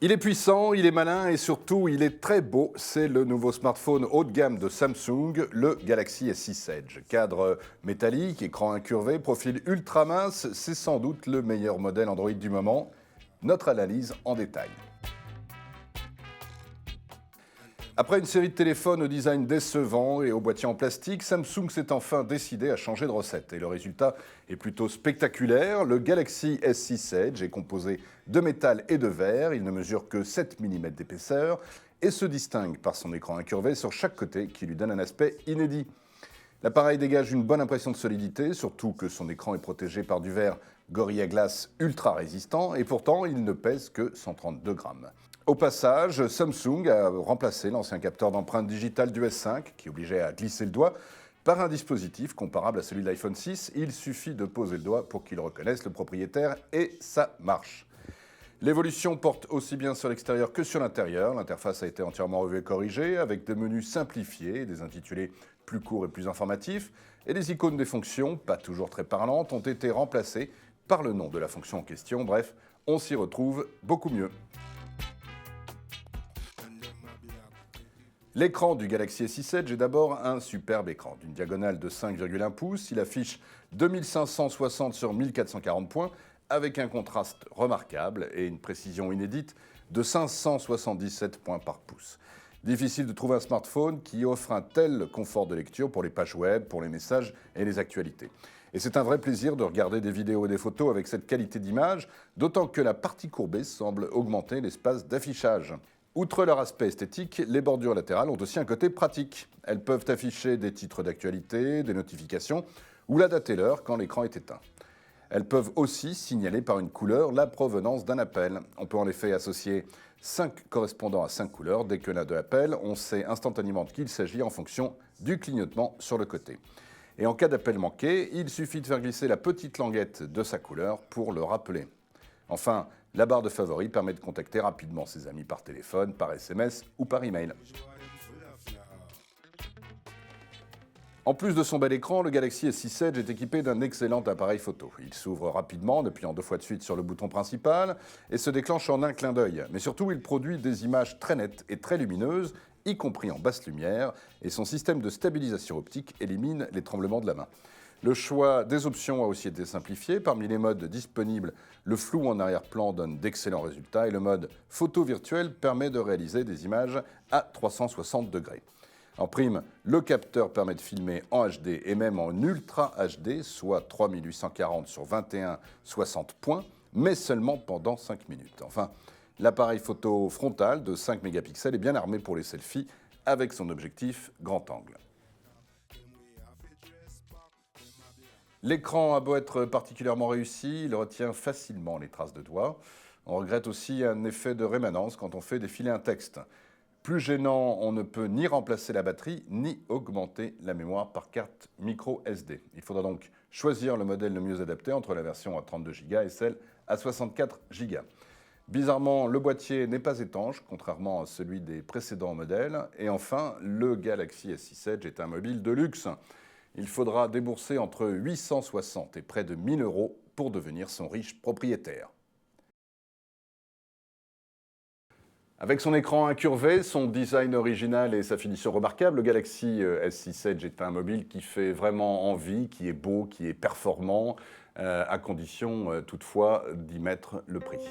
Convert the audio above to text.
Il est puissant, il est malin et surtout il est très beau. C'est le nouveau smartphone haut de gamme de Samsung, le Galaxy S6 Edge. Cadre métallique, écran incurvé, profil ultra mince, c'est sans doute le meilleur modèle Android du moment. Notre analyse en détail. Après une série de téléphones au design décevant et au boîtier en plastique, Samsung s'est enfin décidé à changer de recette. Et le résultat est plutôt spectaculaire. Le Galaxy S6 Edge est composé de métal et de verre. Il ne mesure que 7 mm d'épaisseur et se distingue par son écran incurvé sur chaque côté qui lui donne un aspect inédit. L'appareil dégage une bonne impression de solidité, surtout que son écran est protégé par du verre Gorilla Glass ultra résistant et pourtant il ne pèse que 132 grammes. Au passage, Samsung a remplacé l'ancien capteur d'empreinte digitale du S5, qui obligeait à glisser le doigt, par un dispositif comparable à celui de l'iPhone 6. Il suffit de poser le doigt pour qu'il reconnaisse le propriétaire et ça marche. L'évolution porte aussi bien sur l'extérieur que sur l'intérieur. L'interface a été entièrement revue et corrigée, avec des menus simplifiés, des intitulés plus courts et plus informatifs, et les icônes des fonctions, pas toujours très parlantes, ont été remplacées par le nom de la fonction en question. Bref, on s'y retrouve beaucoup mieux. L'écran du Galaxy S6 Edge est d'abord un superbe écran. D'une diagonale de 5,1 pouces, il affiche 2560 sur 1440 points avec un contraste remarquable et une précision inédite de 577 points par pouce. Difficile de trouver un smartphone qui offre un tel confort de lecture pour les pages web, pour les messages et les actualités. Et c'est un vrai plaisir de regarder des vidéos et des photos avec cette qualité d'image, d'autant que la partie courbée semble augmenter l'espace d'affichage. Outre leur aspect esthétique, les bordures latérales ont aussi un côté pratique. Elles peuvent afficher des titres d'actualité, des notifications ou la date et l'heure quand l'écran est éteint. Elles peuvent aussi signaler par une couleur la provenance d'un appel. On peut en effet associer 5 correspondants à 5 couleurs. Dès qu'on a de l'appel, on sait instantanément de qui il s'agit en fonction du clignotement sur le côté. Et en cas d'appel manqué, il suffit de faire glisser la petite languette de sa couleur pour le rappeler. Enfin, la barre de favoris permet de contacter rapidement ses amis par téléphone, par SMS ou par email. En plus de son bel écran, le Galaxy S6 Edge est équipé d'un excellent appareil photo. Il s'ouvre rapidement en appuyant 2 fois de suite sur le bouton principal et se déclenche en un clin d'œil. Mais surtout, il produit des images très nettes et très lumineuses, y compris en basse lumière, et son système de stabilisation optique élimine les tremblements de la main. Le choix des options a aussi été simplifié. Parmi les modes disponibles, le flou en arrière-plan donne d'excellents résultats et le mode photo virtuelle permet de réaliser des images à 360 degrés. En prime, le capteur permet de filmer en HD et même en Ultra HD, soit 3840 sur 2160 points, mais seulement pendant 5 minutes. Enfin, l'appareil photo frontal de 5 mégapixels est bien armé pour les selfies avec son objectif grand angle. L'écran a beau être particulièrement réussi, il retient facilement les traces de doigts. On regrette aussi un effet de rémanence quand on fait défiler un texte. Plus gênant, on ne peut ni remplacer la batterie, ni augmenter la mémoire par carte micro SD. Il faudra donc choisir le modèle le mieux adapté entre la version à 32 Go et celle à 64 Go. Bizarrement, le boîtier n'est pas étanche, contrairement à celui des précédents modèles. Et enfin, le Galaxy S6 Edge est un mobile de luxe. Il faudra débourser entre 860 et près de 1000 € pour devenir son riche propriétaire. Avec son écran incurvé, son design original et sa finition remarquable, le Galaxy S6 Edge est un mobile qui fait vraiment envie, qui est beau, qui est performant, à condition toutefois d'y mettre le prix.